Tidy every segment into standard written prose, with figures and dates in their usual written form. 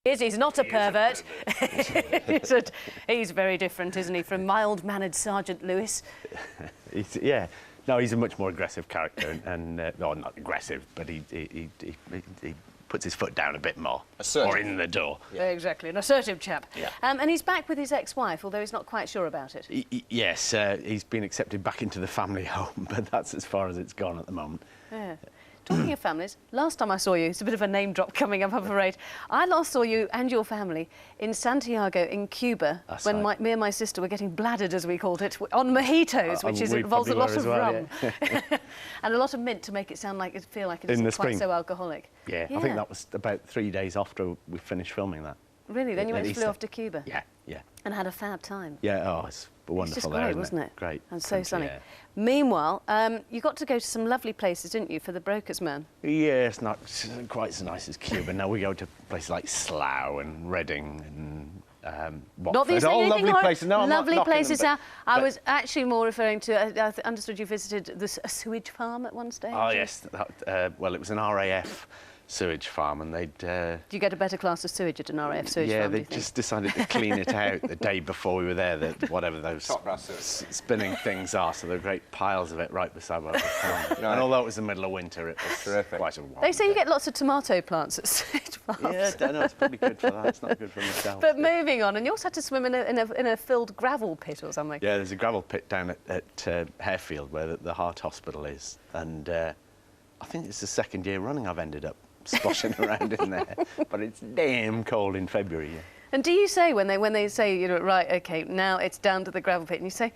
He's not a pervert. He's very different, isn't he, from mild-mannered Sergeant Lewis? Yeah. No, he's a much more aggressive character, and well, not aggressive, but he puts his foot down a bit more, Assertive. or in the door. Yeah. Exactly, an assertive chap. Yeah. And he's back with his ex-wife, although he's not quite sure about it. Yes, he's been accepted back into the family home, but that's as far as it's gone at the moment. Yeah. Talking of families, last time I saw you, it's a bit of a name drop coming up, I'm afraid. I last saw you and your family in Santiago in Cuba when me and my sister were getting bladdered, as we called it, on mojitos, which involves a lot of rum. Yeah. And a lot of mint to make it feel like it isn't quite so alcoholic. Yeah, I think that was about 3 days after we finished filming that. Really? Then you flew off to Cuba? Yeah, yeah. And had a fab time? Yeah, oh, it's wonderful. It's just great, wasn't it? Great. And so sunny. Yeah. Meanwhile, you got to go to some lovely places, didn't you, for the Broker's Man? Yeah, it's not quite as nice as Cuba. Now we go to places like Slough and Reading and Watford. Not these all lovely places. No, I'm lovely not places. them, I was actually more referring to. I understood you visited a sewage farm at one stage. Oh yes, well, it was an RAF sewage farm, and they'd... Do you get a better class of sewage at an RAF sewage farm? Yeah, they just decided to clean it out the day before we were there, whatever those spinning things are, so there were great piles of it right beside where we were farming. And although it was the middle of winter, it was terrific. Quite a wild They say day. you get lots of tomato plants at sewage farms. Yeah, I don't know, it's probably good for that, it's not good for myself. But moving on, and you also had to swim in a filled gravel pit or something. Yeah, there's a gravel pit down at Harefield where the Heart Hospital is, and I think it's the second year running I've ended up splashing around in there, but it's damn cold in February. Yeah. And do you say when they say, you know, right, okay, now it's down to the gravel pit, and you say,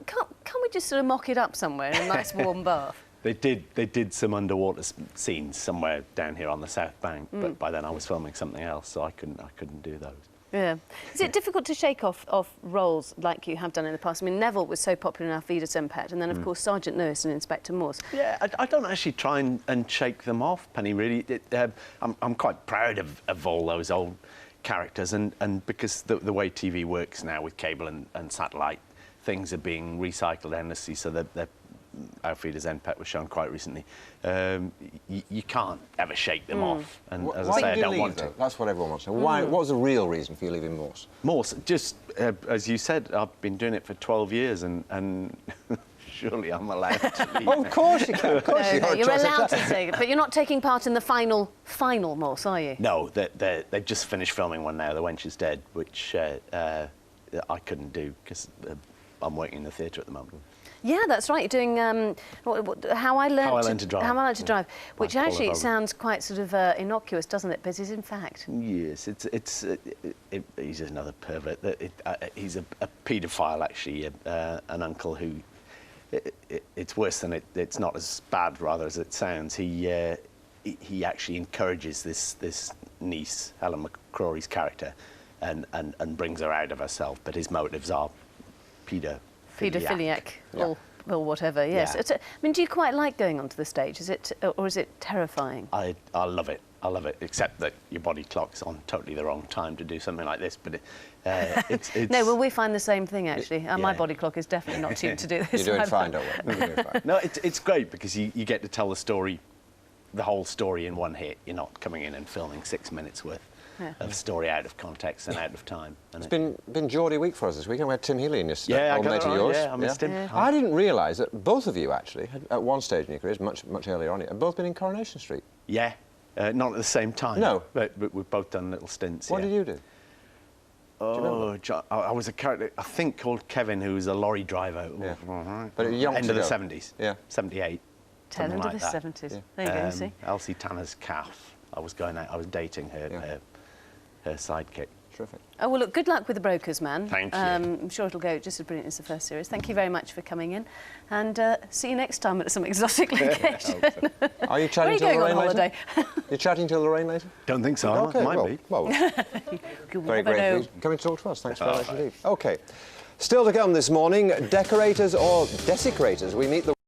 can't we just sort of mock it up somewhere in a nice warm bath? They did some underwater scenes somewhere down here on the South Bank, but by then I was filming something else, so I couldn't do those. Yeah. Is it difficult to shake off roles like you have done in the past? I mean, Neville was so popular in Auf Wiedersehen, Pet, and then, of course, Sergeant Lewis and Inspector Morse. Yeah, I don't actually try and shake them off, Penny, really. I'm quite proud of all those old characters, and because the way TV works now with cable and satellite, things are being recycled endlessly, so they're Auf Wiedersehen, Pet was shown quite recently. You can't ever shake them off. And as I say, I don't want to. That's what everyone wants to know. Why? What was the real reason for you leaving Morse? Morse, just as you said, I've been doing it for 12 years, and surely I'm allowed to leave. Oh, of course you can. Of course you're allowed to take it, but you're not taking part in the final Morse, are you? No, they've just finished filming one now. The Wench is Dead, which I couldn't do because I'm working in the theatre at the moment. Yeah, that's right. You're doing How I Learned to Drive. How I Learned to Drive, which actually sounds quite sort of innocuous, doesn't it? But it is in fact. Yes, he's another pervert. He's a paedophile, actually, an uncle who. It's worse than it's not as bad, rather, as it sounds. He actually encourages this niece, Helen McCrory's character, and brings her out of herself. But his motives are paedophiliac, or whatever. Yes. Yeah. I mean, do you quite like going onto the stage? Is it, or is it terrifying? I love it. I love it. Except that your body clock's on totally the wrong time to do something like this. But it's no. Well, we find the same thing actually. My body clock is definitely not tuned to do this. You're doing fine, don't worry. You're doing fine. No, it's great because you get to tell the story, the whole story in one hit. You're not coming in and filming 6 minutes worth. Of story out of context and out of time. And it's been Geordie week for us this week. We had Tim Healy in yesterday. Yeah, old mate of yours. Yeah, I missed him. Yeah. I didn't realise that both of you actually, had, at one stage in your careers, much earlier on, had both been in Coronation Street. Yeah, not at the same time. No, but we've both done little stints. What did you do? Oh, I was a character, I think, called Kevin, who was a lorry driver. Yeah. But young end of the 70s. Yeah. 78. End of the 70s. Yeah. There you go. You see. Elsie Tanner's calf. I was dating her. Her sidekick. Terrific. Oh, well, look, good luck with The Broker's Man. Thank you. I'm sure it'll go just as brilliant as the first series. Thank you very much for coming in, and see you next time at some exotic location. Are you chatting till the rain later? You're chatting till the rain later? Don't think so. Okay, might be. Well, very great. Come and talk to us. Thanks very much indeed. OK. Still to come this morning, decorators or desecrators. We meet the